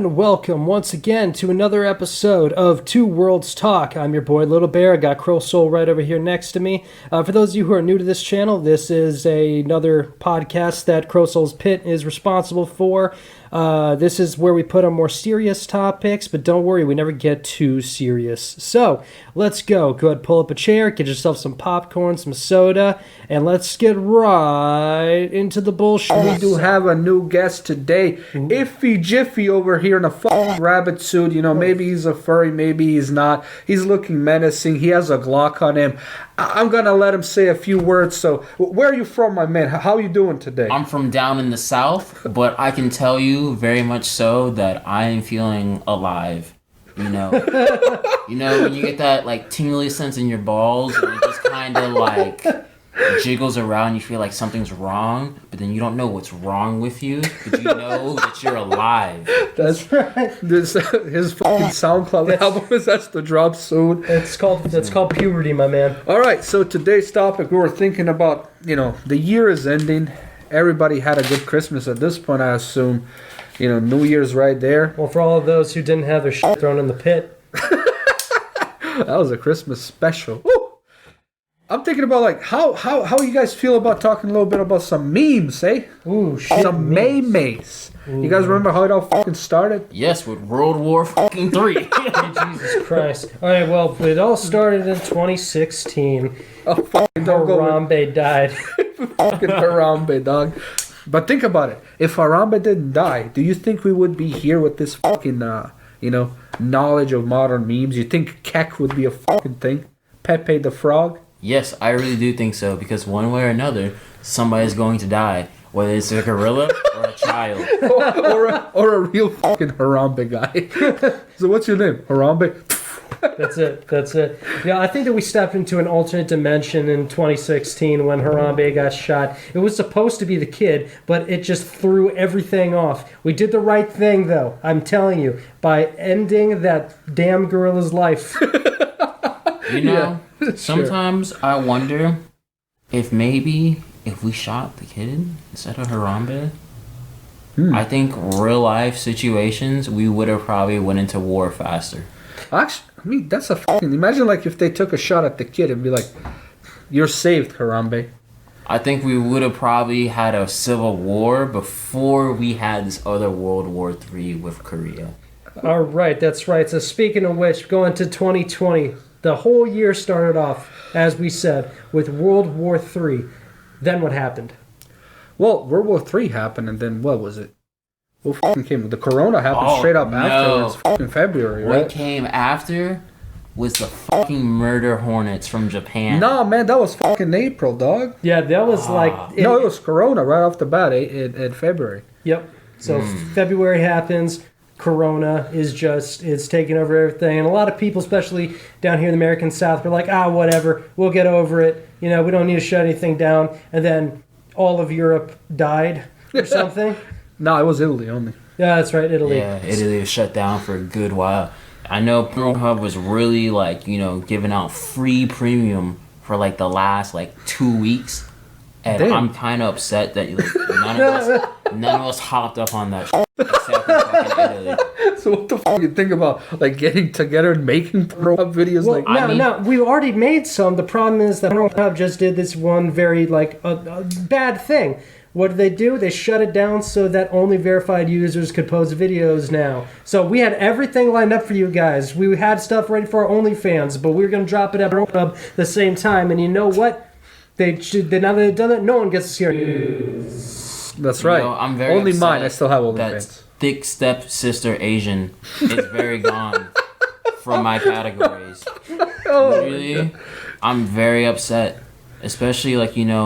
and welcome once again to another episode of Two Worlds Talk. I'm your boy Little Bear. I got CroSoul right over here next to me. For those of you who are new to this channel, this is another podcast that CroSoul's Pit is responsible for. This is where we put on more serious topics, but don't worry, we never get too serious. So, let's go. Go ahead, pull up a chair, get yourself some popcorn, some soda, and let's get right into the bullshit. We do have a new guest today, Iffy Jiffy over here in a fucking rabbit suit. You know, maybe he's a furry, maybe he's not. He's looking menacing. He has a Glock on him. I'm gonna let him say a few words. So, where are you from, my man? How are you doing today? I'm from down in the south, but I can tell you very much so that I am feeling alive. You know, when you get that like tingly sense in your balls, and it just kind of like jiggles around. You feel like something's wrong, but then you don't know what's wrong with you, but you know that you're alive. That's right. His fucking SoundCloud album is that's to drop soon. That's called puberty, my man. All right. So today's topic, we were thinking about. You know, the year is ending. Everybody had a good Christmas at this point, I assume. You know, New Year's right there. Well, for all of those who didn't have their shit thrown in the pit. That was a Christmas special. Woo! I'm thinking about like how you guys feel about talking a little bit about some memes, eh? Ooh, shit. Some memes. You guys remember how it all fucking started? Yes, with World War fucking 3. Jesus Christ. All right, well, it all started in 2016. Oh, fucking don't go. Harambe died. Fucking Harambe, dog. But think about it. If Harambe didn't die, do you think we would be here with this fucking, knowledge of modern memes? You think Kek would be a fucking thing? Pepe the Frog? Yes, I really do think so, because one way or another, somebody's going to die. Whether it's a gorilla or a child. or a real fucking Harambe guy. So what's your name? Harambe? That's it. Yeah, I think that we stepped into an alternate dimension in 2016 when Harambe got shot. It was supposed to be the kid, but it just threw everything off. We did the right thing, though, I'm telling you, by ending that damn gorilla's life. You know, yeah, sometimes sure. I wonder if we shot the kid instead of Harambe, I think real life situations, we would have probably went into war faster. Actually, I mean, that's a fucking... Imagine, like, if they took a shot at the kid and be like, you're saved, Harambe. I think we would have probably had a civil war before we had this other World War III with Korea. All right, that's right. So speaking of which, going to 2020, the whole year started off, as we said, with World War III. Then what happened? Well, World War III happened, and then what was it? What fucking came? The Corona happened straight up afterwards. Fucking February, right? What came after was the fucking murder hornets from Japan. No, man, that was fucking April, dog. Yeah, that was like... No, it was Corona right off the bat in February. Yep. So February happens. Corona is taking over everything. And a lot of people, especially down here in the American South, were like, whatever, we'll get over it. You know, we don't need to shut anything down. And then all of Europe died or something. No, it was Italy only. Yeah, that's right, Italy. Yeah, Italy was shut down for a good while. I know Pornhub was really giving out free premium for like the last 2 weeks. And damn. I'm kind of upset that none of us hopped up on that except for fucking Italy. So what the fuck you think about getting together and making Pornhub videos? Well, no, we already made some. The problem is that Pornhub just did this one very a bad thing. What did? They shut it down so that only verified users could post videos now. So we had everything lined up for you guys. We had stuff ready for our OnlyFans, but we were going to drop it at Pornhub the same time. And you know what? Now that they've done it, no one gets to see our news. That's right. I'm very only mine. I still have OnlyFans. That thick stepsister Asian is very gone from my categories. Literally, I'm very upset. Especially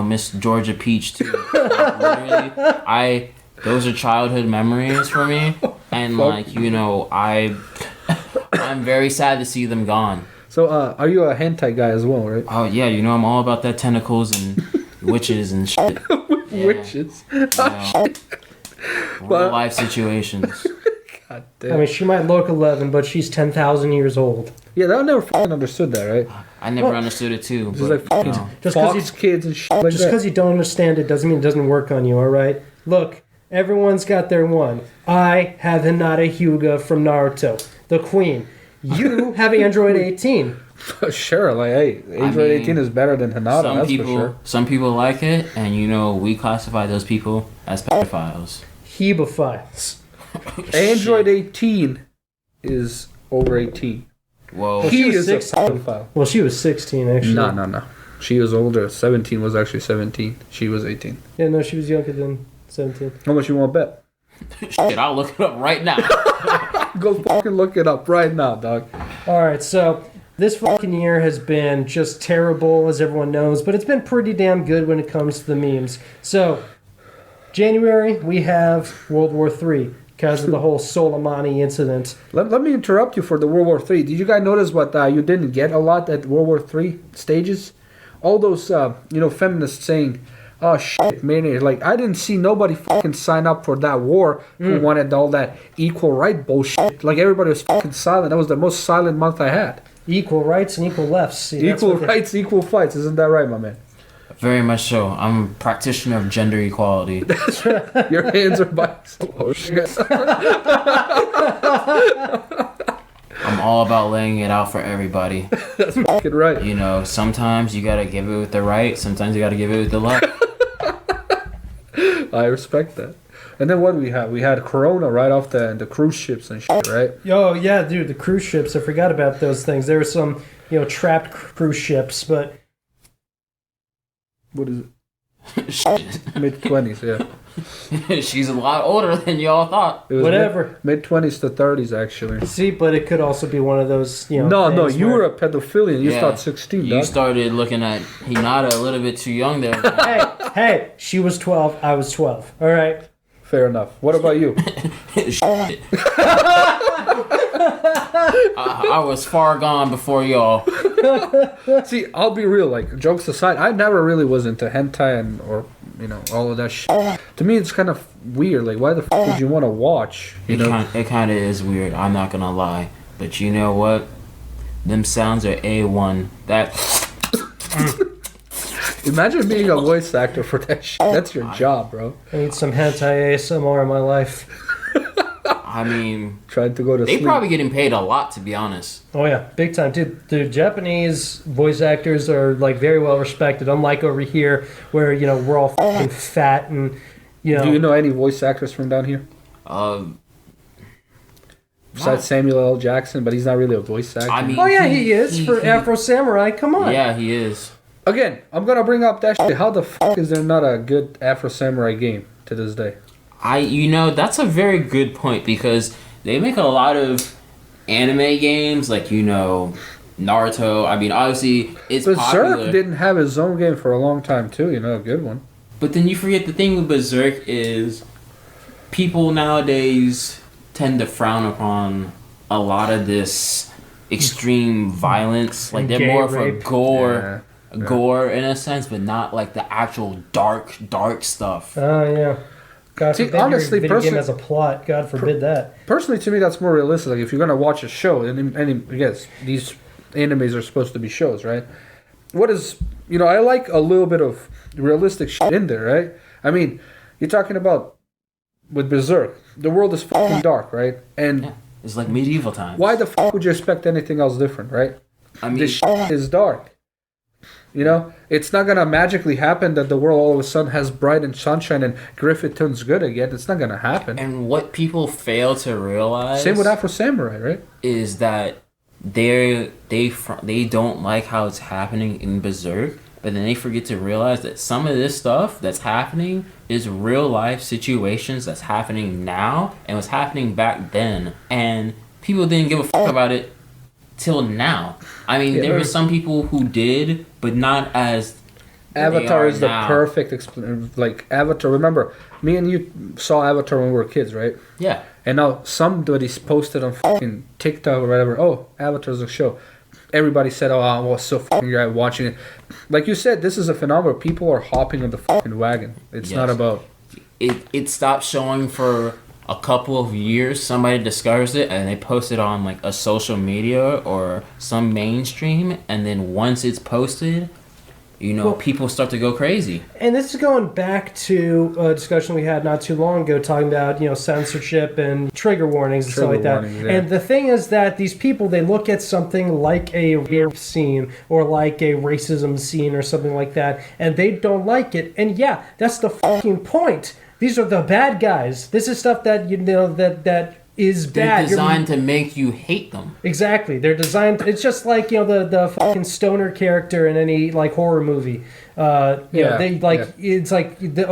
Miss Georgia Peach too. Literally, those are childhood memories for me, and I'm very sad to see them gone. So, are you a hentai guy as well, right? Oh yeah, I'm all about that tentacles and witches and shit. Witches. Real life situations. God damn. I mean, she might look 11, but she's 10,000 years old. Yeah, I never fucking understood that, right? I never understood it too. Just like fucking Fox kids and shit like that. Just because you don't understand it doesn't mean it doesn't work on you, all right? Look, Everyone's got their one. I have Hinata Hyuga from Naruto, the queen. You have Android 18. Sure, like, hey, Android 18 is better than Hinata, that's for sure. Some people like it, and we classify those people as pedophiles. Hebophiles. Android 18 is over 18. Whoa. Well, He she was is 16. a pedophile. Well, she was 16, actually. No. She was older. 17 was actually 17. She was 18. Yeah, no, she was younger than 17. How much you want to bet? Shit, I'll look it up right now. Go fucking look it up right now, dog. All right, so this fucking year has been just terrible, as everyone knows, but it's been pretty damn good when it comes to the memes. So, January, we have World War III because of the whole Soleimani incident. Let me interrupt you for the World War III. Did you guys notice what you didn't get a lot at World War III stages? All those, feminists saying, oh, shit, man. Like, I didn't see nobody fucking sign up for that war who wanted all that equal right bullshit. Like, everybody was fucking silent. That was the most silent month I had. Equal rights and equal lefts. See, Equal rights, equal fights. Isn't that right, my man? Very much so. I'm a practitioner of gender equality. Your hands are by... Oh, shit. I'm all about laying it out for everybody. That's fucking right. Sometimes you gotta give it with the right, sometimes you gotta give it with the left. I respect that. And then what do we have? We had Corona right off the cruise ships and shit, right? Oh, yeah, dude, the cruise ships. I forgot about those things. There were some, trapped cruise ships, but... What is it? Mid-20s, yeah. She's a lot older than y'all thought. It was Whatever. Mid-20s to 30s, actually. See, but it could also be one of those, No, things you where- were a pedophilian. You start 16, You dog. started looking at Hinata a little bit too young there. Hey, she was 12, I was 12. All right. Fair enough. What about you? Shit. I was far gone before y'all. See, I'll be real. Like, jokes aside, I never really was into hentai or all of that shit. To me, it's kind of weird. Like, why the fuck would you want to watch? It kind of is weird. I'm not gonna lie, but you know what? Them sounds are A1. That. Imagine being a voice actor for that shit. That's your job, bro. I need some hentai ASMR in my life. I mean, Trying to go to they sleep. probably getting paid a lot, to be honest. Oh, yeah, big time. Dude, the Japanese voice actors are, very well respected, unlike over here where, we're all fucking fat and, Do you know any voice actors from down here? Besides Samuel L. Jackson, but he's not really a voice actor. I mean, Oh, yeah, he is for Afro Samurai. Come on. Yeah, he is. Again, I'm gonna bring up that shit. How the fuck is there not a good Afro Samurai game to this day? That's a very good point because they make a lot of anime games, like Naruto. I mean, obviously it's popular. Berserk didn't have his own game for a long time too. A good one. But then you forget the thing with Berserk is people nowadays tend to frown upon a lot of this extreme violence. Like they're Gay more for rape. gore. Gore in a sense, but not like the actual dark stuff. Oh, yeah. God See, forbid honestly, your video game person- has a plot. God forbid that. Personally, to me, that's more realistic. Like if you're gonna watch a show, and I guess these animes are supposed to be shows, right? What is I like a little bit of realistic shit in there, right? I mean, you're talking about with Berserk, the world is fucking dark, right? And Yeah, it's like medieval times. why the fuck would you expect anything else different, right? I mean, This shit is dark. It's not gonna magically happen that the world all of a sudden has bright and sunshine and Griffith turns good again. It's not gonna happen. and what people fail to realize Same with Afro Samurai, right? is that they don't like how it's happening in Berserk, but then they forget to realize that some of this stuff that's happening is real life situations that's happening now and was happening back then, and people didn't give a fuck about it till now. I mean, there were some people who did, but not as Avatar is the now. perfect like Avatar. Remember, me and you saw Avatar when we were kids, right? Yeah. And now somebody's posted on fucking TikTok or whatever. Oh, Avatar's a show. Everybody said, "Oh, I was so fucking great watching it." Like you said, this is a phenomenon. People are hopping on the fucking wagon. It's not about. It stopped showing for a couple of years. Somebody discovers it and they post it on like a social media or some mainstream, and then once it's posted, people start to go crazy. And this is going back to a discussion we had not too long ago talking about, censorship and trigger warnings and stuff like that. Yeah. And the thing is that these people, they look at something like a rape scene or like a racism scene or something like that, and they don't like it. And yeah, that's the fucking point. These are the bad guys. This is stuff that, that is bad. They're designed to make you hate them. Exactly. They're designed. It's just like the fucking stoner character in any like horror movie. It's like the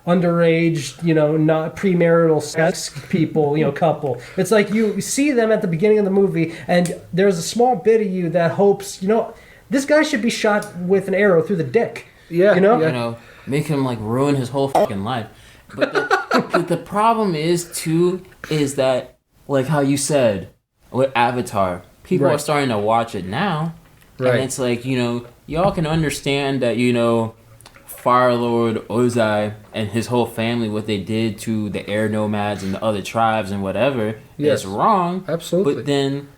underage, not premarital sex people, couple. It's like you see them at the beginning of the movie, and there's a small bit of you that hopes, this guy should be shot with an arrow through the dick. Yeah. Make him like ruin his whole fucking life. But the problem is that, like how you said with Avatar, people are starting to watch it now, and it's like, y'all can understand that, Fire Lord Ozai and his whole family, what they did to the air nomads and the other tribes and whatever, is wrong. Absolutely. But then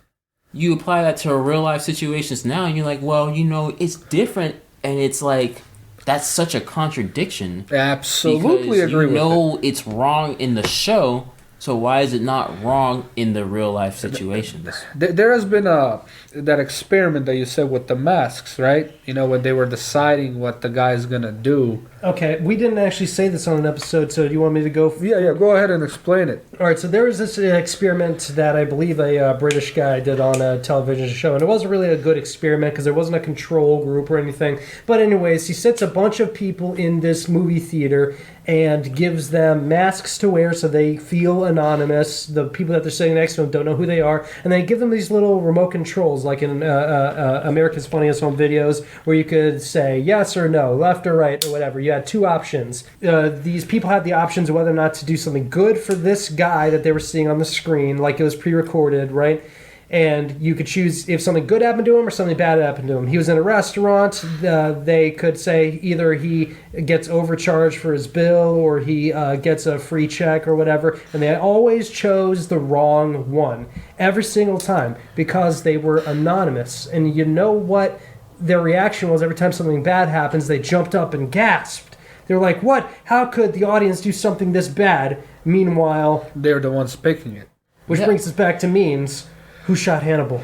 you apply that to real life situations now, and you're like, well, it's different, and it's like, that's such a contradiction. Absolutely agree with it. It's wrong in the show, so why is it not wrong in the real life situations? There has been that experiment that you said with the masks, right? When they were deciding what the guy's gonna do. Okay, we didn't actually say this on an episode, so do you want me to go? Yeah, go ahead and explain it. All right, so there was this experiment that I believe a British guy did on a television show, and it wasn't really a good experiment because there wasn't a control group or anything. But anyways, he sits a bunch of people in this movie theater and gives them masks to wear so they feel anonymous. The people that they're sitting next to them don't know who they are, and they give them these little remote controls, like in America's Funniest Home Videos, where you could say yes or no, left or right, or whatever. You had two options. These people had the options of whether or not to do something good for this guy that they were seeing on the screen, like it was pre-recorded, right? And you could choose if something good happened to him or something bad happened to him. He was in a restaurant. They could say either he gets overcharged for his bill or he gets a free check or whatever. And they always chose the wrong one every single time because they were anonymous. And you know what their reaction was every time something bad happens? They jumped up and gasped. They were like, what? How could the audience do something this bad? Meanwhile, they're the ones picking it. Which brings us back to memes. Who shot Hannibal?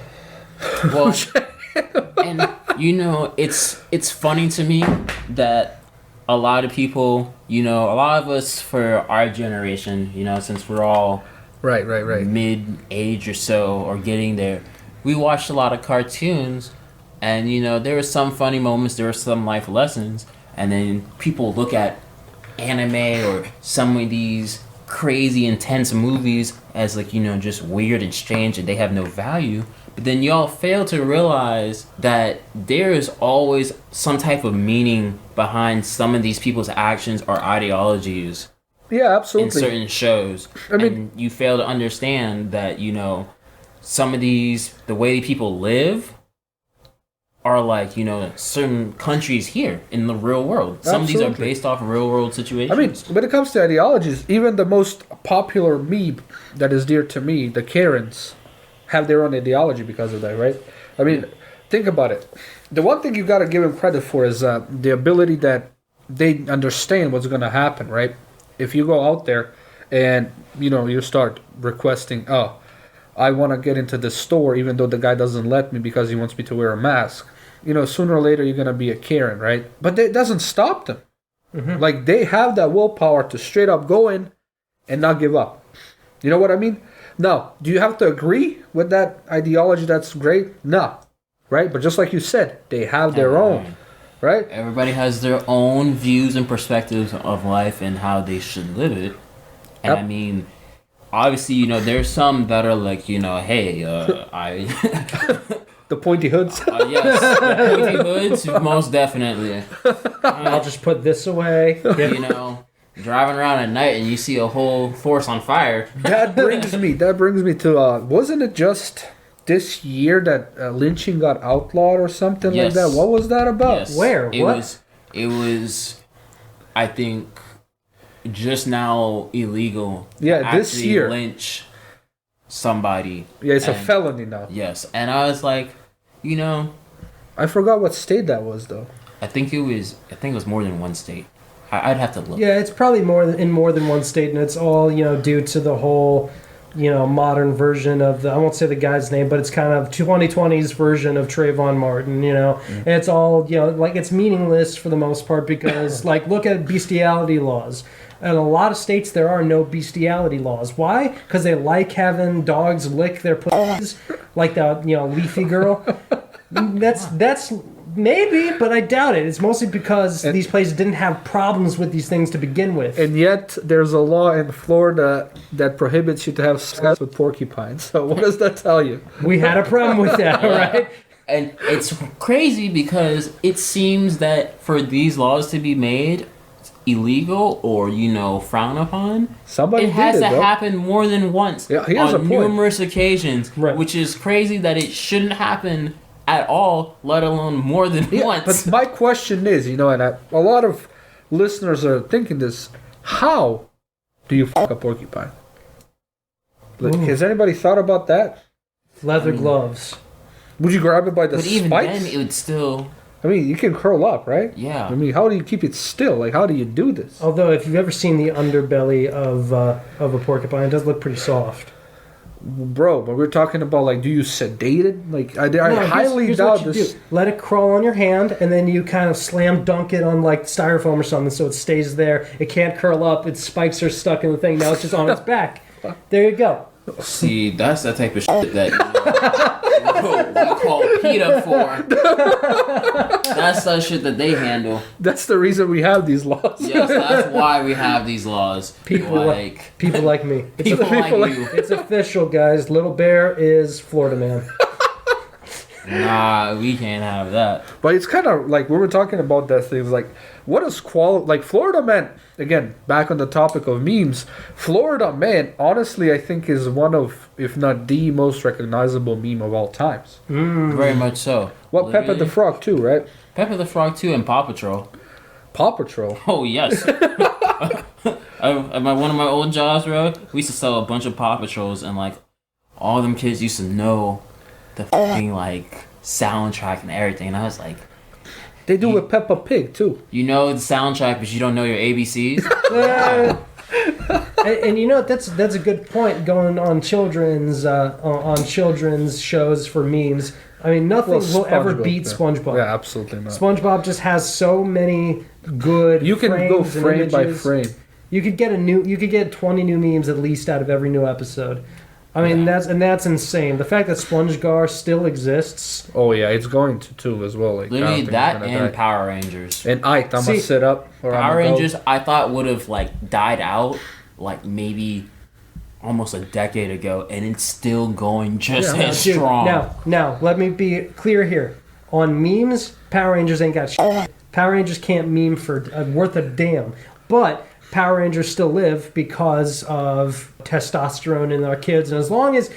Well, and it's funny to me that a lot of people, a lot of us for our generation, since we're all right mid-age or so or getting there, we watched a lot of cartoons, and there were some funny moments, there were some life lessons, and then people look at anime or some of these crazy intense movies as like just weird and strange and they have no value, but then y'all fail to realize that there is always some type of meaning behind some of these people's actions or ideologies. Yeah, absolutely. In certain shows, and you fail to understand that some of these, the way people live are like, certain countries here in the real world. Some of these are based off real world situations. When it comes to ideologies, even the most popular meme that is dear to me, the Karens, have their own ideology because of that, right? Think about it. The one thing you got to give them credit for is the ability that they understand what's going to happen, right? If you go out there and, you start requesting, I want to get into this store even though the guy doesn't let me because he wants me to wear a mask. Sooner or later you're going to be a Karen, right? But it doesn't stop them. Mm-hmm. Like, they have that willpower to straight up go in and not give up. You know what I mean? Now, do you have to agree with that ideology that's great? No. Right? But just like you said, they have their own. Right? Everybody has their own views and perspectives of life and how they should live it. And obviously, there's some that are like, hey, the pointy hoods? Yes, the pointy hoods, most definitely. I'll just put this away. Driving around at night and you see a whole forest on fire. That brings me to, wasn't it just this year that lynching got outlawed or something like that? What was that about? Yes. Where? It was, I think, just now illegal. Yeah, this year. Lynch somebody. Yeah, it's a felony now. Yes, and I was like, I forgot what state that was though. I think it was more than one state. I'd have to look. Yeah, it's probably in more than one state, and it's all due to the whole modern version of I won't say the guy's name, but it's kind of 2020's version of Trayvon Martin. And it's all like it's meaningless for the most part because like look at bestiality laws. In a lot of states, there are no bestiality laws. Why? Because they like having dogs lick their pussies, like the leafy girl. That's maybe, but I doubt it. It's mostly because these places didn't have problems with these things to begin with. And yet, there's a law in Florida that prohibits you to have sex with porcupines. So what does that tell you? We had a problem with that, right? And it's crazy because it seems that for these laws to be made illegal or frowned upon, Somebody it has did to it, happen more than once on numerous occasions, right. Which is crazy that it shouldn't happen at all, let alone more than once. But my question is, and a lot of listeners are thinking this: how do you fuck a porcupine? Like, has anybody thought about that? Leather gloves. Would you grab it by the but spikes? even then, it would still. I mean, you can curl up, right? Yeah. I mean, how do you keep it still? Like, how do you do this? Although, if you've ever seen the underbelly of a porcupine, it does look pretty soft. Bro, but we're talking about, like, do you sedate it? Like, I highly here's doubt what you this. do. Let it crawl on your hand, and then you kind of slam dunk it on, like, styrofoam or something so it stays there. It can't curl up. Its spikes are stuck in the thing. Now it's just on its back. There you go. See, that's the type of shit that we call PETA for. That's the shit that they handle. That's the reason we have these laws. Yes, that's why we have these laws. People like me. People like you. It's official, guys. Little Bear is Florida man. Nah, we can't have that. But it's kind of like, we were talking about that thing, like, what is like, Florida Man, again, back on the topic of memes, Florida Man, honestly, I think is one of, if not the most recognizable meme of all times. Very much so. Well, Peppa the Frog too, right? Peppa the Frog too, and Paw Patrol. Paw Patrol? Oh, yes. At one of my old jobs, bro, we used to sell a bunch of Paw Patrols, and, like, all them kids used to know the fucking, like, soundtrack and everything, and I was like... They do with Peppa Pig, too. You know the soundtrack, but you don't know your ABCs? and that's a good point, going on children's shows for memes. I mean, nothing will ever beat SpongeBob. Yeah, absolutely not. SpongeBob just has so many good You can go frame by frame. You could get 20 new memes at least out of every new episode. I mean, that's insane. The fact that SpongeGar still exists. Oh yeah, it's going to too as well. Like, literally that and Power Rangers. And I'm gonna sit up. Power Rangers, I thought would have like died out like maybe almost a decade ago, and it's still going just as strong. Now, let me be clear here. On memes, Power Rangers ain't got shit. Power Rangers can't meme for worth a damn. But Power Rangers still live because of testosterone in our kids, and as long as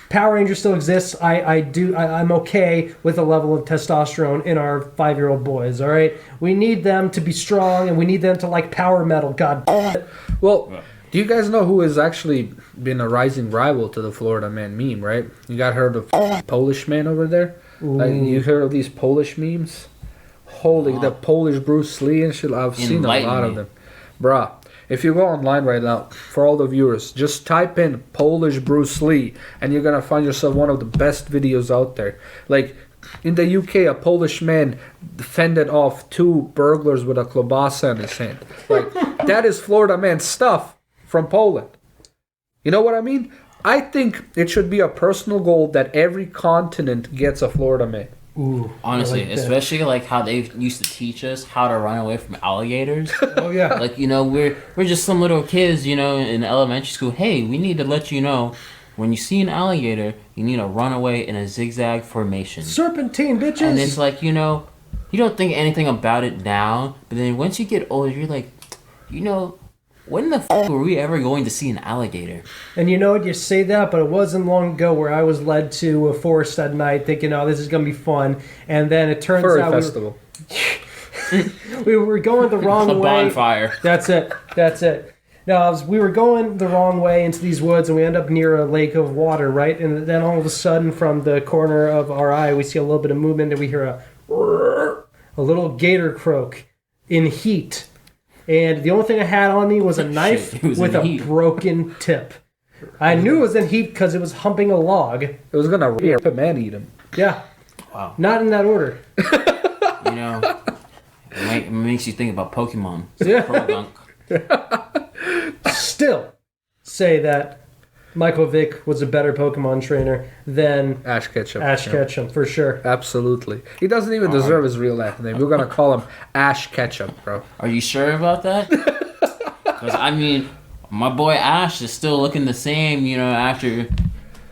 Power Rangers still exists, I'm okay with the level of testosterone in our 5-year-old boys. All right, we need them to be strong, and we need them to like power metal. God. Well, do you guys know who has actually been a rising rival to the Florida Man meme? Right? You got heard of Polish man over there? Like, you heard of these Polish memes? Holy, the Polish Bruce Lee and shit. I've seen a lot of them, bruh. If you go online right now, for all the viewers, just type in Polish Bruce Lee, and you're gonna find yourself one of the best videos out there. Like, in the UK, a Polish man fended off 2 burglars with a klobasa in his hand. Like, that is Florida Man stuff from Poland. You know what I mean? I think it should be a personal goal that every continent gets a Florida Man. Ooh, honestly, like especially like how they used to teach us how to run away from alligators. Oh yeah. Like, we're just some little kids, in elementary school. Hey, we need to let you know, when you see an alligator, you need to run away in a zigzag formation. Serpentine, bitches. And it's like, you don't think anything about it now, but then once you get older, you're like, when the fuck were we ever going to see an alligator? And you know what, you say that, but it wasn't long ago where I was led to a forest at night thinking, oh, this is going to be fun. And then it turns out festival. We were going the wrong way. Bonfire. That's it. No, we were going the wrong way into these woods, and we end up near a lake of water, right? And then all of a sudden, from the corner of our eye, we see a little bit of movement, and we hear a a little gator croak in heat. And the only thing I had on me was a knife with a broken tip. I knew it was in heat because it was humping a log. It was gonna rip him and eat him. Yeah. Wow. Not in that order. You know, it makes you think about Pokemon. Yeah. Pro-dunk. Still say that Michael Vick was a better Pokemon trainer than Ash Ketchum. Ash Yeah. Ketchum, for sure. Absolutely. He doesn't even deserve his real last name. We're gonna call him Ash Ketchum, bro. Are you sure about that? Because, I mean, my boy Ash is still looking the same, you know, after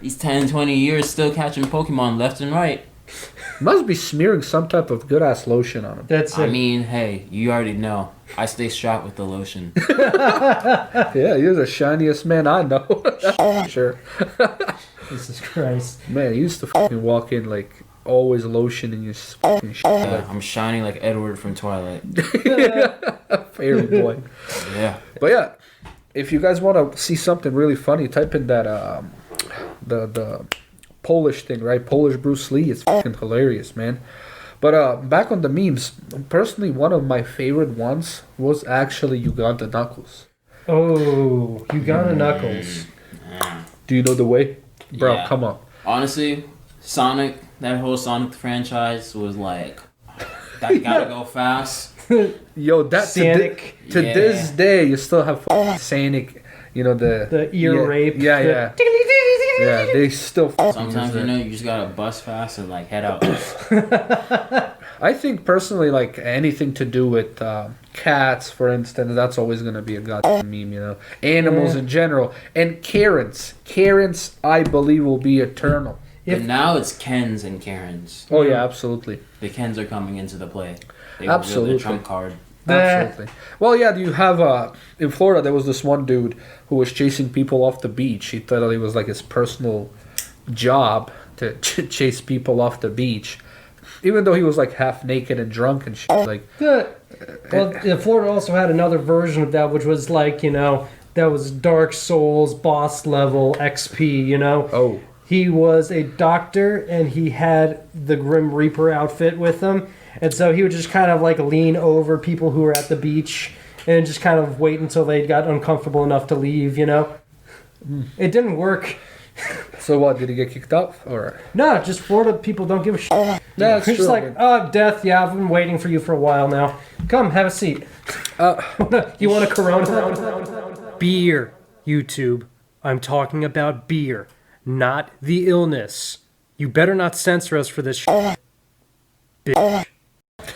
these 10, 20 years, still catching Pokemon left and right. Must be smearing some type of good ass lotion on him. That's it. I mean, hey, you already know. I stay strapped with the lotion. Yeah, you're the shiniest man I know. That's for sure. Jesus Christ. Man, you used to fucking walk in like always lotion in your fucking shit. Yeah, I'm shining like Edward from Twilight. Fairy boy. Yeah. But yeah, if you guys want to see something really funny, type in that the Polish thing, right? Polish Bruce Lee. It's fucking hilarious, man. But back on the memes, personally, one of my favorite ones was actually Uganda Knuckles. Oh, Uganda Knuckles. Do you know the way? Bro, Yeah. come on. Honestly, Sonic, that whole Sonic franchise was like, that gotta go fast. Yo, that Sanic. to Yeah. this day, you still have Sanic, you know, The ear rape. Yeah, yeah. Yeah, they still Sometimes, you know, you just gotta bust fast and like head out. I think personally, like anything to do with cats, for instance, that's always gonna be a goddamn meme, you know. Animals in general, and Karens. Karens, I believe, will be eternal. But now it's Kens and Karens. Oh yeah, absolutely, The Kens are coming into the play. They Absolutely. reveal their trump card. absolutely. Well, yeah, you have in Florida there was this one dude who was chasing people off the beach. He thought it was like his personal job to chase people off the beach, even though he was like half naked and drunk and shit. Like, Well, Florida also had another version of that, which was like, you know, that was Dark Souls boss level XP, you know? oh, He was a doctor, and he had the Grim Reaper outfit with him. And so he would just kind of like lean over people who were at the beach and just kind of wait until they got uncomfortable enough to leave, you know? It didn't work. so what? Did he get kicked off or? No, just Florida people don't give a shit. Yeah, that's They're just true. like, oh, death, yeah, I've been waiting for you for a while now. Come, have a seat. You want a Corona? Beer, YouTube. I'm talking about beer, not the illness. You better not censor us for this shit. Bitch.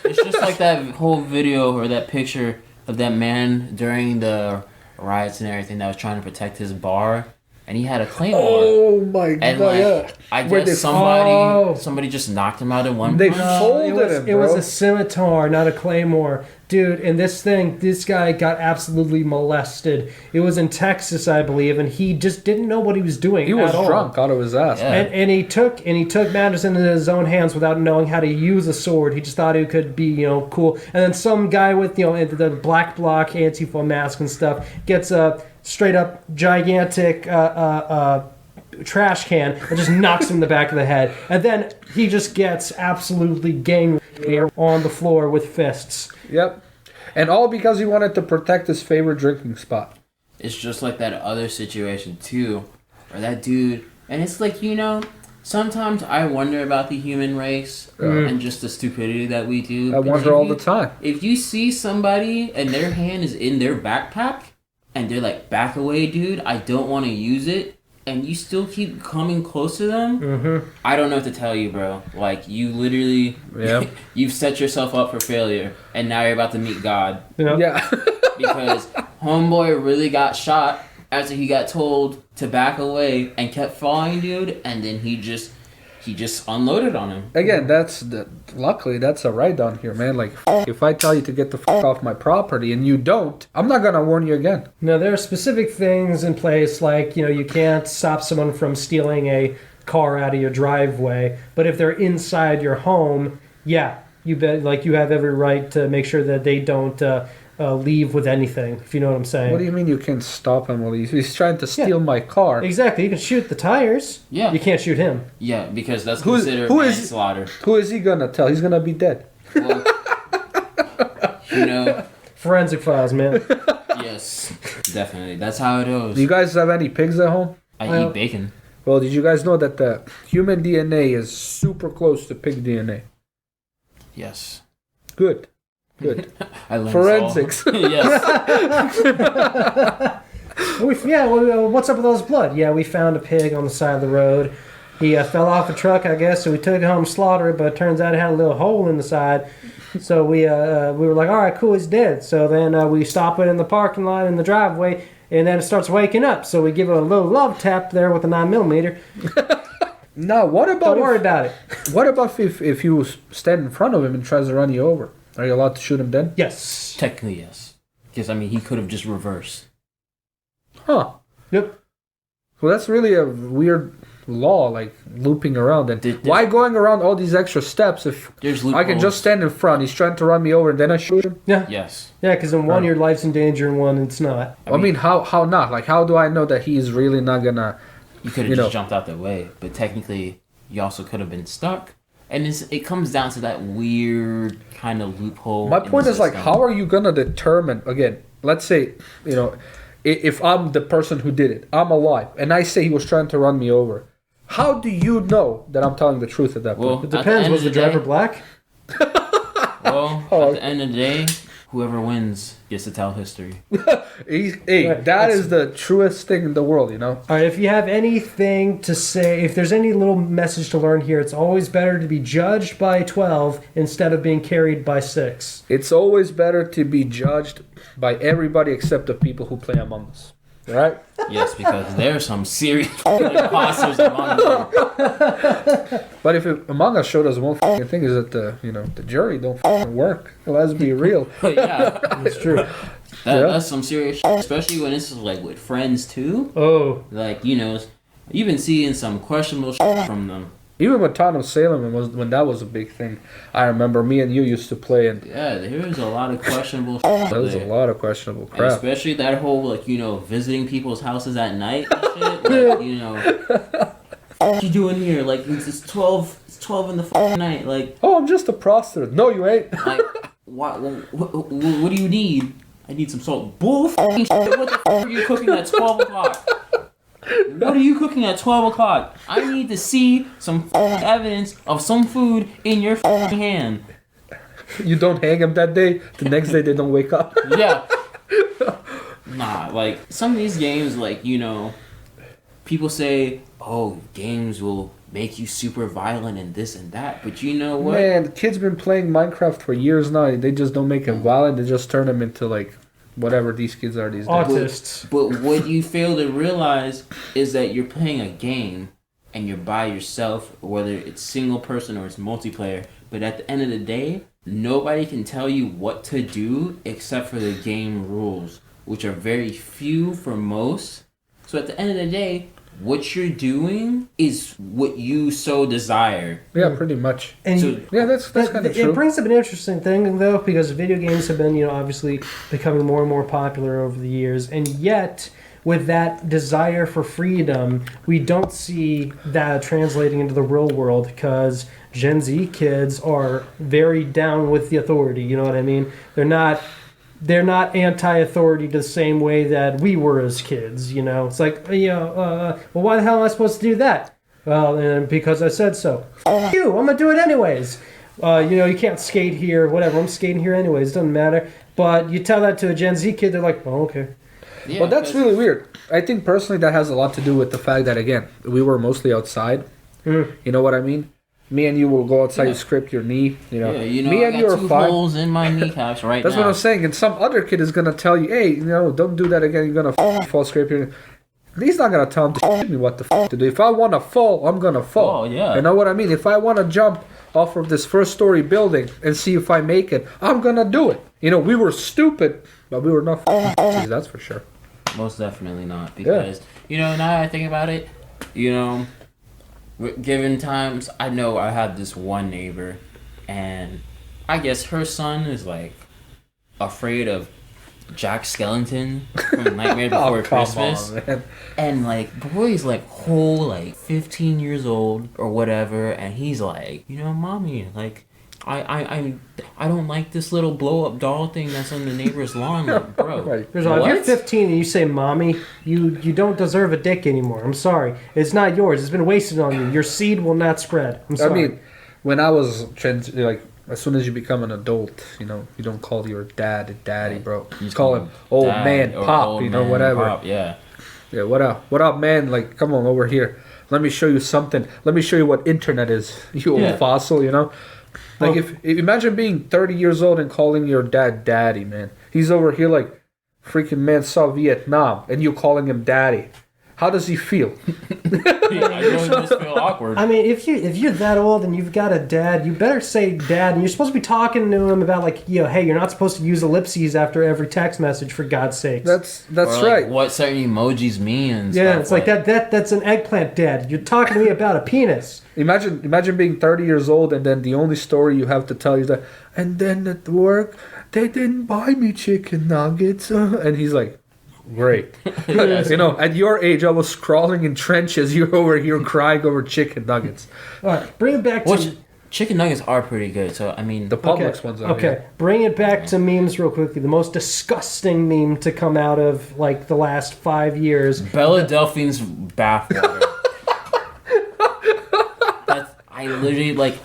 It's just like that whole video or that picture of that man during the riots and everything that was trying to protect his bar, and he had a claymore. Oh my And god! like, Yeah. I Where guess Oh. somebody just knocked him out in one They punch. folded him, It was bro. a scimitar, not a claymore. Dude, and this guy got absolutely molested. It was in Texas, I believe, and he just didn't know what he was doing. He was at all. drunk out of his ass. Yeah. Man. And he took matters into his own hands without knowing how to use a sword. He just thought it could be, you know, cool. And then some guy with, you know, the black bloc Antifa mask and stuff gets a straight up gigantic trash can and just knocks him in the back of the head. And then he just gets absolutely gang on the floor with fists. Yep. And all because he wanted to protect his favorite drinking spot. It's just like that other situation too, or that dude. And it's like, you know, sometimes I wonder about the human race and just the stupidity that we do. I Because wonder if all you- the time. If you see somebody and their hand is in their backpack and they're like, back away, dude, I don't want to use it, and you still keep coming close to them, I don't know what to tell you, bro. Like, you literally, Yeah. you've set yourself up for failure, and now you're about to meet God. You know? Yeah. Because homeboy really got shot after he got told to back away and kept following dude, and then he just unloaded on him. Again, luckily that's a right down here, man. Like, if I tell you to get the fuck off my property and you don't, I'm not gonna warn you again. No, there are specific things in place, like, you know, you can't stop someone from stealing a car out of your driveway, but if they're inside your home, yeah, you bet, like, you have every right to make sure that they don't leave with anything, if you know what I'm saying. What do you mean you can't stop him while he's trying to steal my car? Exactly. You can shoot the tires. Yeah. You can't shoot him. Yeah, because that's considered manslaughter. Who is he gonna tell? He's gonna be dead. Well, you know. Forensic files, man. Yes, definitely. That's how it goes. Do you guys have any pigs at home? I eat bacon. Well, did you guys know that the human DNA is super close to pig DNA? Yes. Good. I learned Forensics. Yes. What's up with all this blood? Yeah, we found a pig on the side of the road. He fell off a truck, I guess, so we took it home, slaughtered it, but it turns out it had a little hole in the side. So we were like, all right, cool, he's dead. So then we stop it in the parking lot in the driveway, and then it starts waking up. So we give it a little love tap there with a 9mm. No, what about... Don't worry about it. What about if you stand in front of him and tries to run you over? Are you allowed to shoot him then? Yes. Technically, yes. Because, I mean, he could have just reversed. Huh. Yep. Well, that's really a weird law, like looping around. And why going around all these extra steps if I can just stand in front? He's trying to run me over and then I shoot him? Yeah. Yes. Yeah, because in one, your life's in danger, and one, it's not. I mean, how not? Like, how do I know that he's really not gonna... You could have just jumped out the way, but technically, you also could have been stuck. And it comes down to that weird kind of loophole. My point is, like, how are you going to determine, again, let's say, if I'm the person who did it, I'm alive, and I say he was trying to run me over. How do you know that I'm telling the truth at that point? Well, it depends. Was the driver black? Well, at the end of the day, whoever wins gets to tell history. That is the truest thing in the world, you know? All right, if you have anything to say, if there's any little message to learn here, it's always better to be judged by 12 instead of being carried by 6. It's always better to be judged by everybody except the people who play Among Us. Right? Yes, because there's some serious imposters among them. But if Among Us showed us one thing is that the jury don't work. Let's be real. Yeah, It's true. That's some serious shit, especially when it's like with friends too. Oh. Like, you've been seeing some questionable shit from them. Even with Tottenham Salem, when that was a big thing, I remember me and you used to play. And yeah, there was a lot of questionable shit. There was a lot of questionable crap. And especially that whole, visiting people's houses at night and shit. What you doing here? Like, it's 12 in the fucking night. Like, oh, I'm just a prostitute. No, you ain't. Like, what do you need? I need some salt. Bull fucking shit. What the fuck are you cooking at 12 o'clock? What are you cooking at 12 o'clock? I need to see some evidence of some food in your hand. You don't hang them that day. The next day they don't wake up. Yeah. Nah, like, some of these games, people say, oh, games will make you super violent and this and that. But you know what? Man, kids been playing Minecraft for years now. They just don't make them violent. They just turn them into, whatever these kids are these days. Autists. But what you fail to realize is that you're playing a game and you're by yourself, whether it's single person or it's multiplayer. But at the end of the day, nobody can tell you what to do except for the game rules, which are very few for most. So at the end of the day, what you're doing is what you so desire. Yeah, pretty much. And that's kind of true. It brings up an interesting thing, though, because video games have been, obviously becoming more and more popular over the years. And yet, with that desire for freedom, we don't see that translating into the real world because Gen Z kids are very down with the authority. You know what I mean? They're not anti-authority the same way that we were as kids, It's like, well, why the hell am I supposed to do that? Well, and because I said so. F*** you, I'm going to do it anyways. You can't skate here, whatever, I'm skating here anyways, it doesn't matter. But you tell that to a Gen Z kid, they're like, oh, okay. Yeah, well, that's really weird. I think personally that has a lot to do with the fact that, again, we were mostly outside. You know what I mean? Me and you will go outside, you scrape your knee, me Me and I you got are two fine. holes in my kneecaps right That's now. what I'm saying. And some other kid is going to tell you, hey, don't do that again. You're going to fall, scrape your knee. He's not going to tell him to shit me what the to do. If I want to fall, I'm going to fall. Oh, yeah. You know what I mean? If I want to jump off of this first-story building and see if I make it, I'm going to do it. We were stupid, but we were not that's for sure. Most definitely not. Because, now that I think about it, given times, I know I had this one neighbor, and I guess her son is, afraid of Jack Skellington from Nightmare Before Oh, come Christmas. on, man. And like boy's like whole like 15 years old or whatever, and he's like, you know, mommy, like I don't like this little blow up doll thing that's on the neighbor's lawn. Like, bro, Right. First of all, if you're 15 and you say mommy, you don't deserve a dick anymore. I'm sorry. It's not yours. It's been wasted on you. Your seed will not spread. I'm sorry. I mean, when I was like, as soon as you become an adult, you know, you don't call your dad daddy, bro. You just call him old dad man, or pop, old you know, man, whatever. pop, yeah. Yeah, what up, man? Like, come on over here. Let me show you something. Let me show you what internet is. You old Yeah. fossil, you know. Like, if imagine being 30 years old and calling your dad daddy, man. He's over here like, freaking man saw Vietnam, and you calling him daddy. How does he feel? I really just feel awkward. I mean, if you're that old and you've got a dad, you better say dad, and you're supposed to be talking to him about like, hey, you're not supposed to use ellipses after every text message, for God's sakes. That's Or, like, right. what certain emojis mean and Yeah, stuff. it's like that's an eggplant, dad. You're talking to me about a penis. Imagine being 30 years old and then the only story you have to tell is that, and then at work, they didn't buy me chicken nuggets. And he's like, great. You know, at your age, I was crawling in trenches. You're over here crying over chicken nuggets. All right, bring it back to... Which chicken nuggets are pretty good. So I mean, The Publix ones are. Okay, bring it back to memes real quickly. The most disgusting meme to come out of like the last 5 years. Bella Delphine's bathwater. I literally like.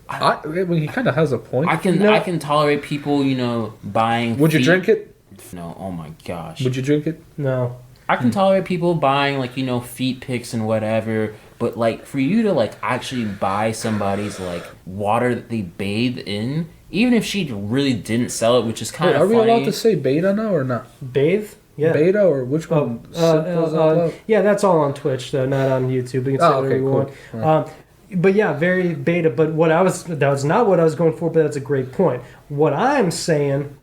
I mean, he kind of has a point. I can tolerate people, you know, buying. Would you drink it? No. Oh my gosh. Would you drink it? No. I can tolerate people buying like, you know, feet pics and whatever, but like for you to like actually buy somebody's like water that they bathe in, even if she really didn't sell it, which is kind Wait, of are we funny. allowed to say beta now or not? Bathe? Yeah. Beta or which one? Yeah, that's all on Twitch though, not on YouTube. We can say whatever we want. Right. But yeah, very beta. But that was not what I was going for. But that's a great point. What I'm saying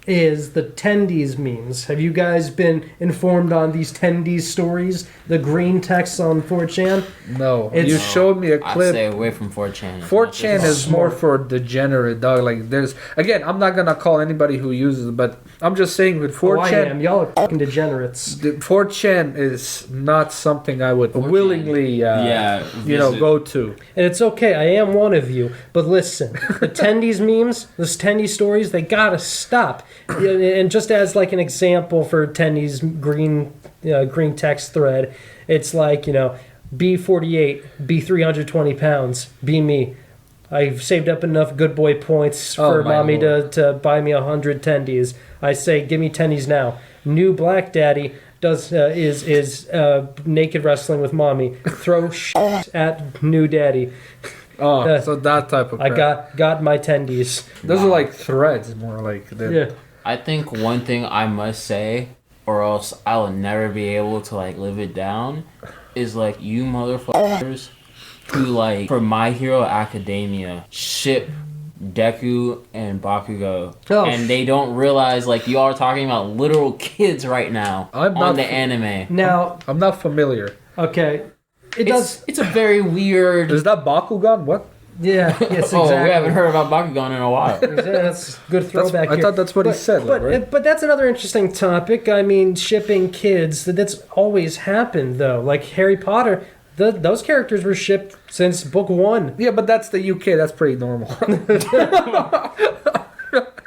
is the Tendies memes. Have you guys been informed on these Tendies stories? The green text on 4chan? No. It's- You showed me a I clip. stay away from 4chan. 4chan is more for degenerate, dog. Like, there's... Again, I'm not gonna call anybody who uses it, but I'm just saying with 4chan... Oh, I am. Y'all are fucking degenerates. The 4chan is not something I would 4chan. willingly, visit. go to. And it's okay, I am one of you. But listen, the Tendies memes, those Tendies stories, they gotta stop. And just as like an example for Tendies green text thread, it's like, you know, B48, be 320 pounds, be me. I've saved up enough good boy points for my mommy Lord. to buy me 100 Tendies. I say, give me Tendies now. New black daddy is naked wrestling with mommy. Throw shit at new daddy. Oh, so that type of I crap. got my Tendies. Those are like threads, more like... Yeah. I think one thing I must say, or else I'll never be able to like live it down, is like you motherfuckers who like for My Hero Academia ship Deku and Bakugo, Oh. and they don't realize like you are talking about literal kids right now I'm not on the f- anime. Now, I'm not familiar. okay, it does. It's a very weird. Is that Bakugan? What? Yeah, yes, exactly. Oh, we haven't heard about Bakugan in a while. Yeah, that's good throwback. I here. thought that's what he said, But right? but that's another interesting topic. I mean, shipping kids. That's always happened though. Like Harry Potter, those characters were shipped since book 1. Yeah, but that's the UK. That's pretty normal.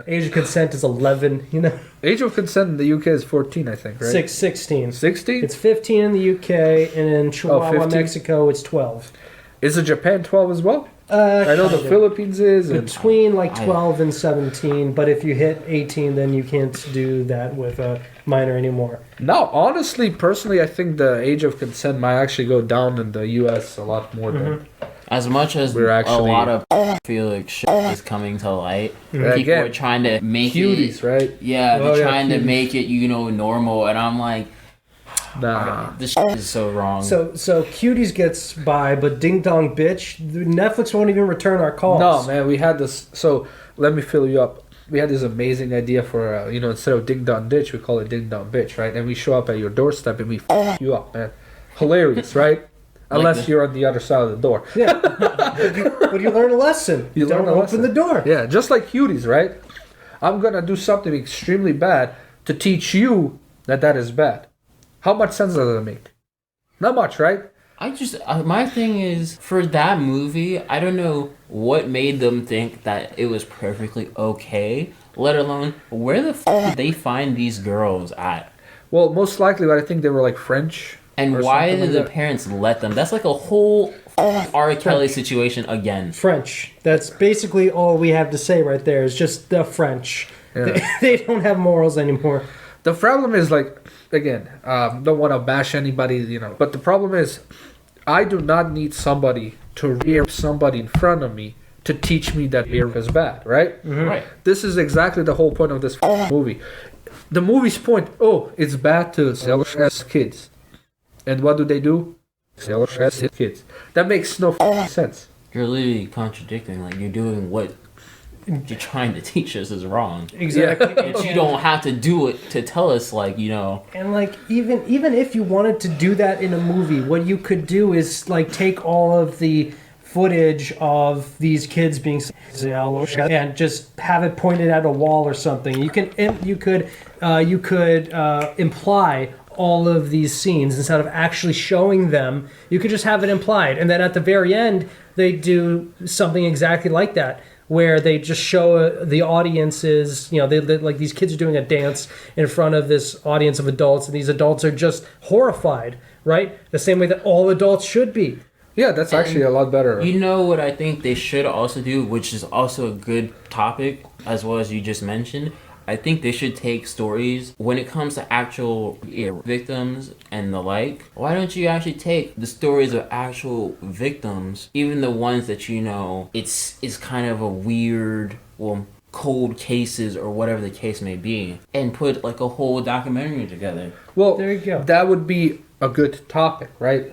Age of consent is 11. You know, Age of consent in the UK is 14, I think, right? 16. 16? It's 15 in the UK, and in Chihuahua, 15? Mexico, it's 12. Is it Japan 12 as well? I know the Kinda. Philippines is. And Between like 12 and 17, but if you hit 18, then you can't do that with a minor anymore. no, honestly, personally, I think the age of consent might actually go down in the US a lot more than... As much as We're actually- a lot of Felix shit is coming to light, people Again, are trying to make Cuties, it. right? Yeah, they're Oh, yeah, trying to cuties. make it, you know, normal, and I'm like, Nah. this shit is so wrong. So Cuties gets by, but Ding Dong Bitch, Netflix won't even return our calls. No, man, we had this... So, let me fill you up. We had this amazing idea for, instead of Ding Dong Ditch, we call it Ding Dong Bitch, right? And we show up at your doorstep and we f you up, man. Hilarious, right? Unless you're on the other side of the door. Yeah. But you learn a lesson. You Don't learn a open lesson. the door. Yeah, just like Cuties, right? I'm gonna do something extremely bad, to teach you that is bad. How much sense does it make? Not much, right? My thing is, for that movie, I don't know what made them think that it was perfectly okay, let alone, where the did they find these girls at? Well, most likely, I think they were like French. And why did the parents let them? That's like a whole R. Kelly situation again. French. That's basically all we have to say right there, is just the French. Yeah. They don't have morals anymore. The problem is, like, again, don't want to bash anybody, but the problem is, I do not need somebody to rear somebody in front of me to teach me that beer is bad, right? Mm-hmm. Right. This is exactly the whole point of this movie. The movie's point, it's bad to sell as kids. And what do? Sell as kids. That makes no sense. You're literally contradicting, like, you're doing what you're trying to teach us is wrong. Exactly. But you don't have to do it to tell us, like, And, like, even if you wanted to do that in a movie, what you could do is, like, take all of the footage of these kids being and just have it pointed at a wall or something. You could imply all of these scenes instead of actually showing them. You could just have it implied, and then at the very end they do something exactly like that, where they just show the audiences, they like, these kids are doing a dance in front of this audience of adults, and these adults are just horrified, right? The same way that all adults should be. Yeah, that's actually a lot better. You know what I think they should also do, which is also a good topic, as well as you just mentioned? I think they should take stories when it comes to actual victims and the like. Why don't you actually take the stories of actual victims, even the ones that it's kind of a weird, cold cases or whatever the case may be, and put like a whole documentary together. Well, there you go. That would be a good topic, right?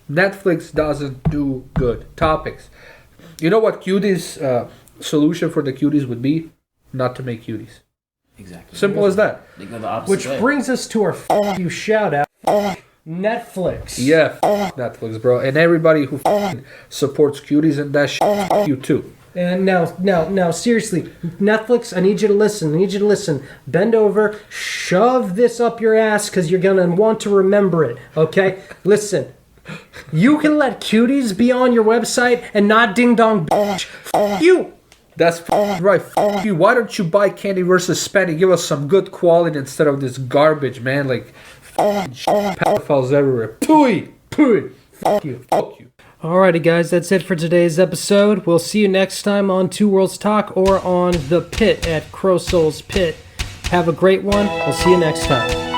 Netflix doesn't do good topics. You know what Cuties' solution for the Cuties would be? Not to make Cuties. Exactly. Simple as that. They go the opposite Which way. brings us to our you shout out, Netflix. Yeah, Netflix, bro. And everybody who supports Cuties and that you too. And now, seriously, Netflix, I need you to listen. Bend over, shove this up your ass, because you're going to want to remember it, okay? Listen, you can let Cuties be on your website and not Ding Dong bitch. F you. That's right. F you. Why don't you buy Candy versus Spanny? Give us some good quality instead of this garbage, man. Like, pedophiles everywhere. Pooey. Fuck you. Alrighty, guys, that's it for today's episode. We'll see you next time on Two Worlds Talk or on The Pit at CroSoul's Pit. Have a great one. We'll see you next time.